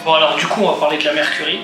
Bon alors du coup on va parler de la Mercury.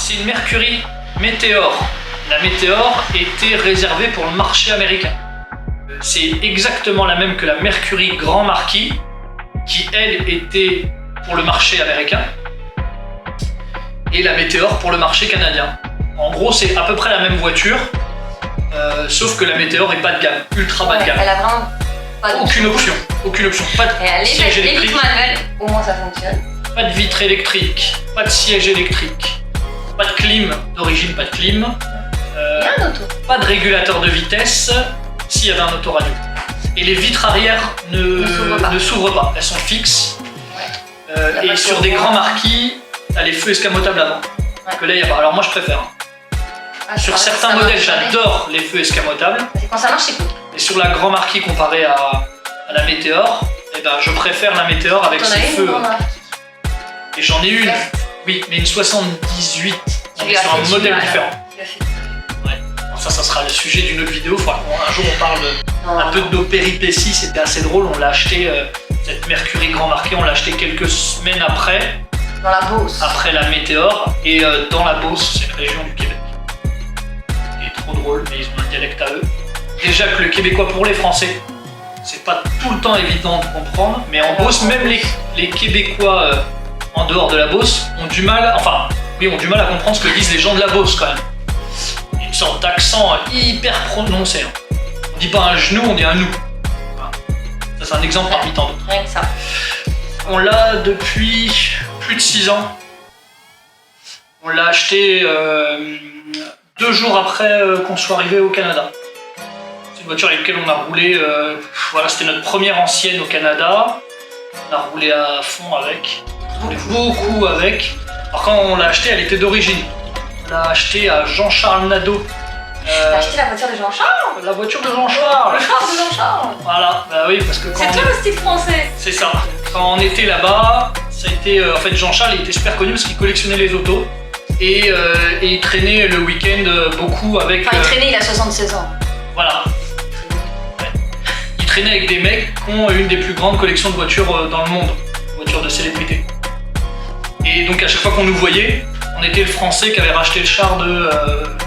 C'est une Mercury Météor. La Météor était réservée pour le marché américain. C'est exactement la même que la Mercury Grand Marquis, qui elle était pour le marché américain, et la Météor pour le marché canadien. En gros, c'est à peu près la même voiture, sauf que la Météor est bas de gamme, ultra bas de gamme. Elle a vraiment pas aucune option. Pas de siège électrique. manuel, au moins ça fonctionne. Pas de vitre électrique, pas de siège électrique, pas de clim, d'origine pas de clim. Il y a un auto. Pas de régulateur de vitesse, s'il y avait un autoradio. Et les vitres arrière ne s'ouvrent pas, elles sont fixes. Ouais. Et sur des grands marquis, t'as les feux escamotables avant. Ouais. Que là, il n'y a pas. Alors moi, je préfère. Sur certains modèles, j'adore les feux escamotables. Quand ça marche, c'est cool. Et sur la Grand Marquis comparée à la Météor, eh ben, je préfère la Météor avec ses feux. Et j'en ai une, oui, mais une 78. On est sur un modèle différent. Ouais. Ça sera le sujet d'une autre vidéo. Un jour, on parle un peu de nos péripéties. C'était assez drôle. On l'a acheté, cette Mercury Grand Marquis, on l'a acheté quelques semaines après. Dans la Beauce. Après la Météor. Et dans la Beauce, c'est une région du Québec. Et trop drôle, mais ils ont un dialecte à eux. Déjà que le québécois pour les Français, c'est pas tout le temps évident de comprendre. Mais en Beauce, même les Québécois en dehors de la Beauce ont du mal à comprendre ce que disent les gens de la Beauce quand même. Une sorte d'accent hyper prononcé. On dit pas un genou, on dit un nous. Voilà. Ça c'est un exemple parmi tant d'autres. Rien que ça. On l'a depuis plus de 6 ans. On l'a acheté 2 jours après qu'on soit arrivé au Canada. C'est une voiture avec laquelle on a roulé, voilà, c'était notre première ancienne au Canada. On a roulé à fond avec. On roulait beaucoup avec. Alors quand on l'a acheté, elle était d'origine. On l'a acheté à Jean-Charles Nadeau. T'as acheté la voiture de Jean-Charles? La voiture de Jean-Charles. Le char de Jean-Charles. Voilà, bah oui, parce que quand c'est toi le style français. C'est ça. Quand on était là-bas, ça a été, en fait, Jean-Charles il était super connu parce qu'il collectionnait les autos. Et il traînait le week-end beaucoup avec... Enfin, il traînait, il a 76 ans. Voilà. Ouais. Il traînait avec des mecs qui ont une des plus grandes collections de voitures dans le monde. Voitures de célébrité. Et donc à chaque fois qu'on nous voyait, on était le Français qui avait racheté le char de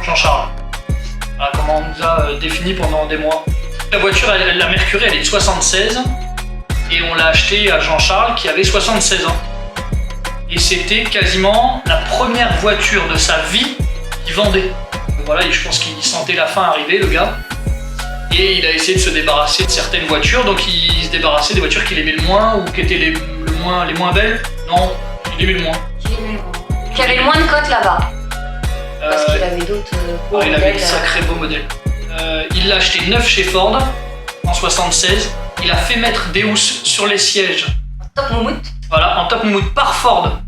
Jean-Charles. Voilà comment on nous a défini pendant des mois. La voiture, la Mercury, elle est de 76 et on l'a achetée à Jean-Charles qui avait 76 ans. Et c'était quasiment la première voiture de sa vie qu'il vendait. Donc voilà, et je pense qu'il sentait la fin arriver, le gars. Et il a essayé de se débarrasser de certaines voitures, donc il se débarrassait des voitures qu'il aimait le moins ou qui étaient les moins belles. Non, il aimait le moins. Qui avait le moins de cotes là-bas. Parce qu'il avait d'autres beaux modèles. Il avait de sacrés beaux modèles. Il l'a acheté neuf chez Ford en 76. Il a fait mettre des housses sur les sièges. En top moumoute. Voilà, en top moumoute par Ford.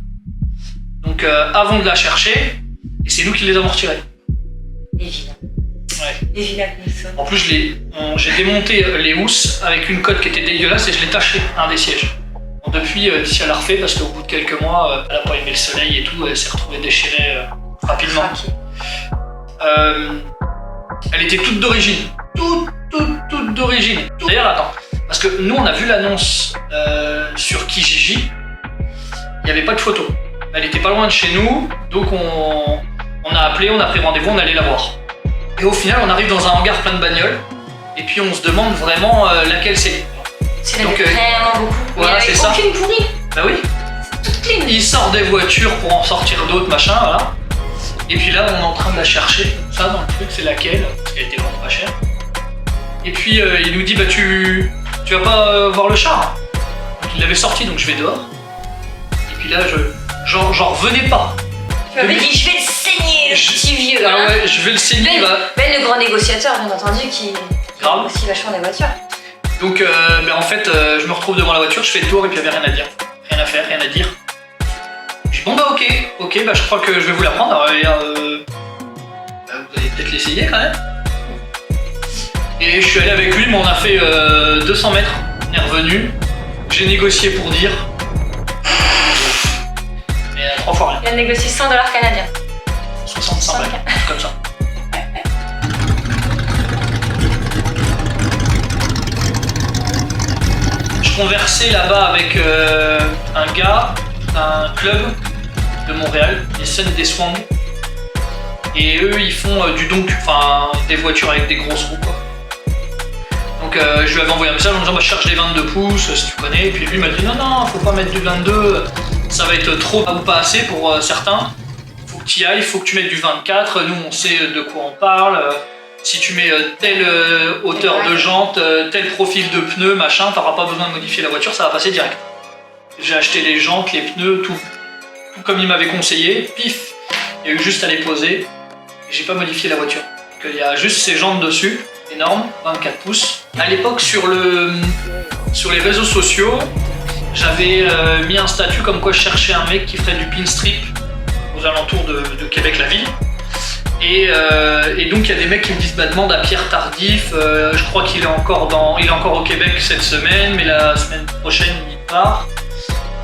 Donc avant de la chercher, et c'est nous qui les avons retirés. Évidemment. Les vilains consonnes. En plus, j'ai démonté les housses avec une cote qui était dégueulasse et je l'ai taché un des sièges. Bon, depuis, si elle a refait parce qu'au bout de quelques mois, elle a pas aimé le soleil et tout, elle s'est retrouvée déchirée rapidement. Elle était toute d'origine. Toute d'origine. D'ailleurs, attends, parce que nous, on a vu l'annonce sur Kijiji, il n'y avait pas de photo. Elle était pas loin de chez nous, donc on a appelé, on a pris rendez-vous, on allait la voir. Et au final, on arrive dans un hangar plein de bagnoles, et puis on se demande vraiment laquelle c'est. C'est vraiment beaucoup. Voilà, c'est ça. Aucune pourrie. Bah oui. Toute clean. Il sort des voitures pour en sortir d'autres, machin, voilà. Et puis là, on est en train de la chercher, ça dans le truc, c'est laquelle, parce qu'elle était vraiment pas chère. Et puis il nous dit, bah tu vas pas voir le char. Donc il l'avait sorti, donc je vais dehors. Et puis là, j'en revenais pas. Tu m'avais dit, je vais le saigner, le petit vieux. Ah hein. ouais, je vais le saigner. Ben, le grand négociateur, bien entendu, qui Grave. aussi vachement des voitures. Donc en fait, je me retrouve devant la voiture, je fais le tour et puis il n'y avait rien à dire. Rien à faire, rien à dire. Je dis bon bah ok, bah je crois que je vais vous la prendre. Alors, vous allez peut-être l'essayer quand même. Et je suis allé avec lui, mais on a fait 200 mètres. On est revenu. J'ai négocié pour dire. Mais 3 fois rien. Il a négocié $100 canadiens. 65 balles, comme ça. Je conversais là-bas avec un gars d'un club de Montréal, les Scènes des Swang. Et eux, ils font du donk, enfin des voitures avec des grosses roues, quoi. Donc je lui avais envoyé un message en me disant bah, je cherche des 22 pouces si tu connais. Et puis lui il m'a dit non, faut pas mettre du 22, ça va être trop ou pas assez pour certains. Faut que tu y ailles, faut que tu mettes du 24. Nous on sait de quoi on parle. Si tu mets telle hauteur de jante, tel profil de pneus, machin, t'auras pas besoin de modifier la voiture, ça va passer direct. J'ai acheté les jantes, les pneus, tout comme il m'avait conseillé. Pif, il y a eu juste à les poser. Et j'ai pas modifié la voiture. Donc, il y a juste ces jantes dessus, énormes, 24 pouces. À l'époque, sur les réseaux sociaux, j'avais mis un statut comme quoi je cherchais un mec qui ferait du pinstrip aux alentours de Québec, la ville. Et donc il y a des mecs qui me disent bah, demande à Pierre Tardif, je crois qu'il est encore au Québec cette semaine, mais la semaine prochaine il part.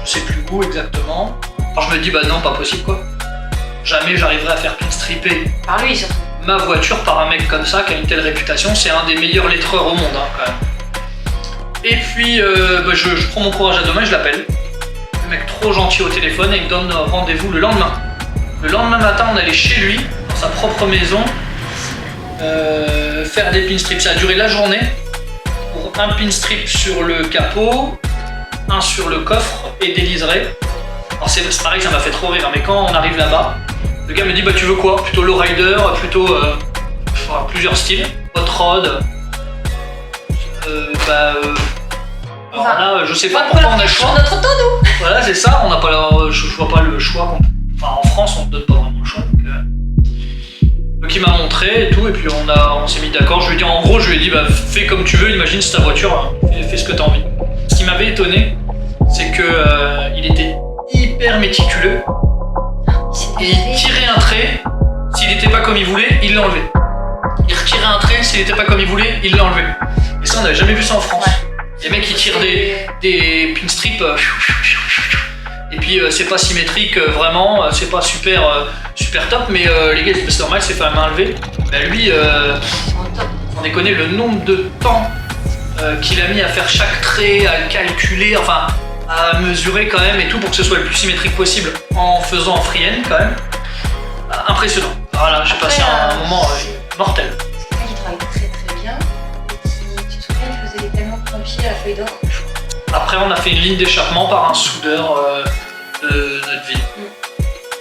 Je sais plus où exactement. Alors je me dis bah non, pas possible quoi. Jamais j'arriverai à faire pinstripper Par lui surtout. ma voiture par un mec comme ça qui a une telle réputation. C'est un des meilleurs lettreurs au monde hein, quand même. Et puis bah, je prends mon courage à deux mains, je l'appelle. Le mec trop gentil au téléphone et il me donne rendez-vous le lendemain. Le lendemain matin on allait chez lui, dans sa propre maison, faire des pinstrips. Ça a duré la journée pour un pinstrip sur le capot, un sur le coffre et des liserés. Alors c'est pareil, ça m'a fait trop rire, mais quand on arrive là-bas, le gars me dit bah tu veux quoi? Plutôt lowrider, plutôt plusieurs styles, hot rod. Alors là, je sais pas pourquoi on a le choix. Notre auto, nous. Voilà, c'est ça, on n'a pas je vois pas le choix. Enfin, en France, on ne donne pas vraiment le choix. Donc il m'a montré et tout, et puis on s'est mis d'accord. Je lui ai dit, en gros, je lui ai dit, bah, fais comme tu veux, imagine c'est ta voiture, fais ce que tu as envie. Ce qui m'avait étonné, c'est que il était hyper méticuleux et il tirait un trait, s'il n'était pas comme il voulait, il l'enlevait. Il retirait un trait, s'il n'était pas comme il voulait, il l'enlevait. Et ça, on n'avait jamais vu ça en France. Ouais. Les mecs, ils tirent des pinstrips. Et puis c'est pas symétrique vraiment, c'est pas super top, mais les gars c'est normal, c'est fait à main levée. Bah lui, on déconne le nombre de temps qu'il a mis à faire chaque trait, à calculer, enfin à mesurer quand même et tout pour que ce soit le plus symétrique possible en faisant en free-end quand même. Impressionnant. Voilà, j'ai passé un moment mortel. C'est quelqu'un qui travaille très très bien et qui, tu te souviens, il faisait tellement de pompiers à la feuille d'or. Après, on a fait une ligne d'échappement par un soudeur de notre ville.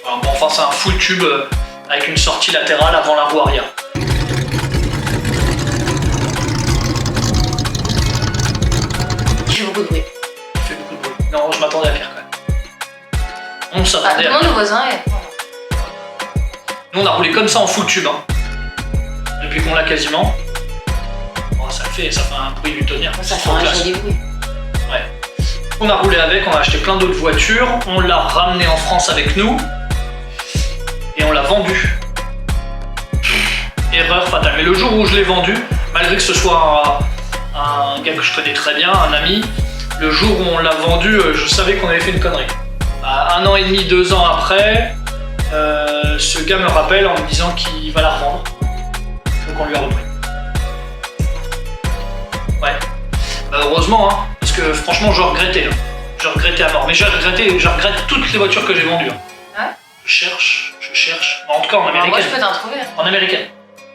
Alors, bon, enfin, c'est un full tube avec une sortie latérale avant la roue arrière. Il fait beaucoup de bruit. Il fait beaucoup de bruit. Non, je m'attendais à pire quand même. On s'attendait à pire. Demande aux voisins et... Nous, on a roulé comme ça en full tube. Hein. Depuis qu'on l'a quasiment. Bon, ça fait un bruit du tonnerre. Ça fait un joli bruit. Ouais. On a roulé avec, on a acheté plein d'autres voitures, on l'a ramené en France avec nous et on l'a vendu. Et erreur fatale. Mais le jour où je l'ai vendu, malgré que ce soit un gars que je connais très bien, un ami, le jour où on l'a vendu, je savais qu'on avait fait une connerie. 1 an et demi, 2 ans après, ce gars me rappelle en me disant qu'il va la revendre. Donc on lui a repris. Ouais. Bah heureusement, hein, parce que franchement, je regrettais. Hein. Je regrettais à mort. Mais je regrette toutes les voitures que j'ai vendues. Hein. Ouais. Je cherche. En tout cas en américaine. Moi, je peux t'en trouver. En américaine.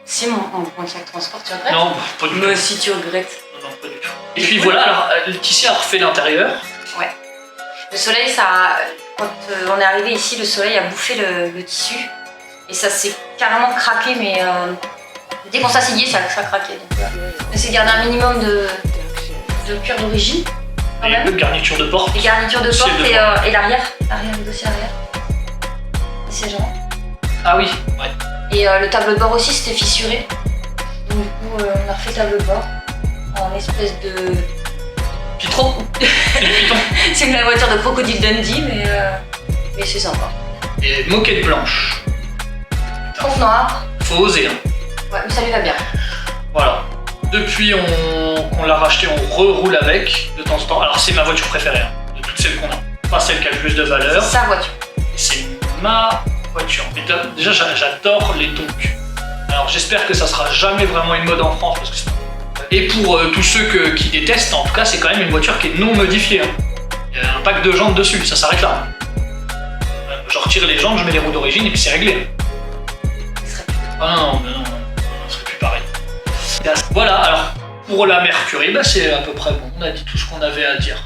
Si mon Pontiac Transport, tu regrettes? Non, pas du tout. Moi aussi, tu regrettes. Non, pas du tout. Et puis voilà, alors Laetitia a refait l'intérieur. Ouais. Le soleil, quand on est arrivé ici, le soleil a bouffé le tissu. Et ça s'est carrément craqué, mais dès qu'on s'asseyait, ça craquait. Donc, on essaie de garder un minimum de cuir d'origine. Et un peu de garniture de porte. Les garnitures de porte et l'arrière. Le dossier arrière. Les sièges avant. Ah oui, ouais. Et le tableau de bord aussi, c'était fissuré. Donc du coup, on a refait le tableau de bord en espèce de... Pitron. C'est du piton. C'est la voiture de Crocodile Dundee, mais c'est sympa. Et moquette blanche. Fauve noir. Faut oser, hein. Ouais, mais ça lui va bien. Voilà. Depuis qu'on l'a racheté, on reroule avec de temps en temps. Alors c'est ma voiture préférée, hein, de toutes celles qu'on a. Pas celle qui a le plus de valeur. C'est sa voiture. C'est ma voiture. Mais déjà, j'adore les tonks. Alors j'espère que ça sera jamais vraiment une mode en France. Parce que et pour tous ceux qui détestent, en tout cas, c'est quand même une voiture qui est non modifiée. Hein. Il y a un pack de jantes dessus, ça s'arrête là. Je retire les jantes, je mets les roues d'origine et puis c'est réglé. Ah non, ce serait plus pareil. Voilà, alors pour la Mercury, bah, c'est à peu près bon. On a dit tout ce qu'on avait à dire.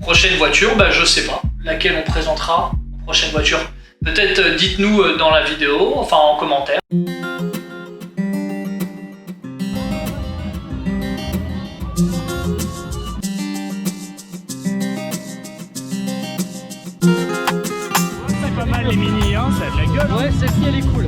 Prochaine voiture, bah, je sais pas laquelle on présentera. Prochaine voiture, peut-être dites-nous dans la vidéo, enfin en commentaire. C'est pas mal les mini, hein, ça a de la gueule. Ouais, celle-ci elle est cool.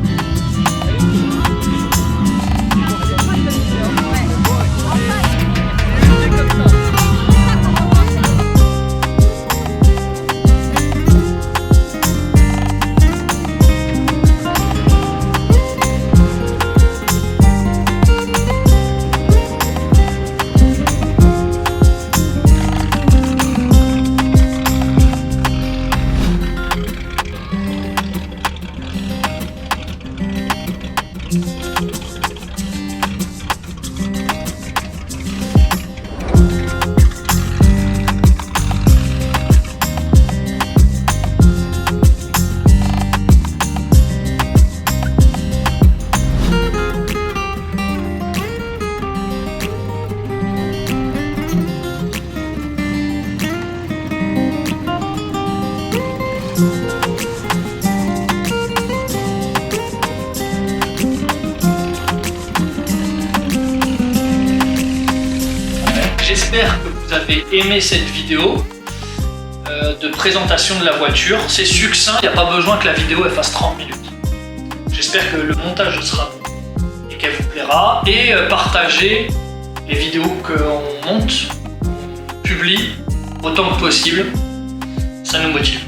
J'espère que vous avez aimé cette vidéo de présentation de la voiture. C'est succinct, il n'y a pas besoin que la vidéo elle fasse 30 minutes. J'espère que le montage sera bon et qu'elle vous plaira. Et partagez les vidéos qu'on monte, qu'on publie autant que possible. Ça nous motive.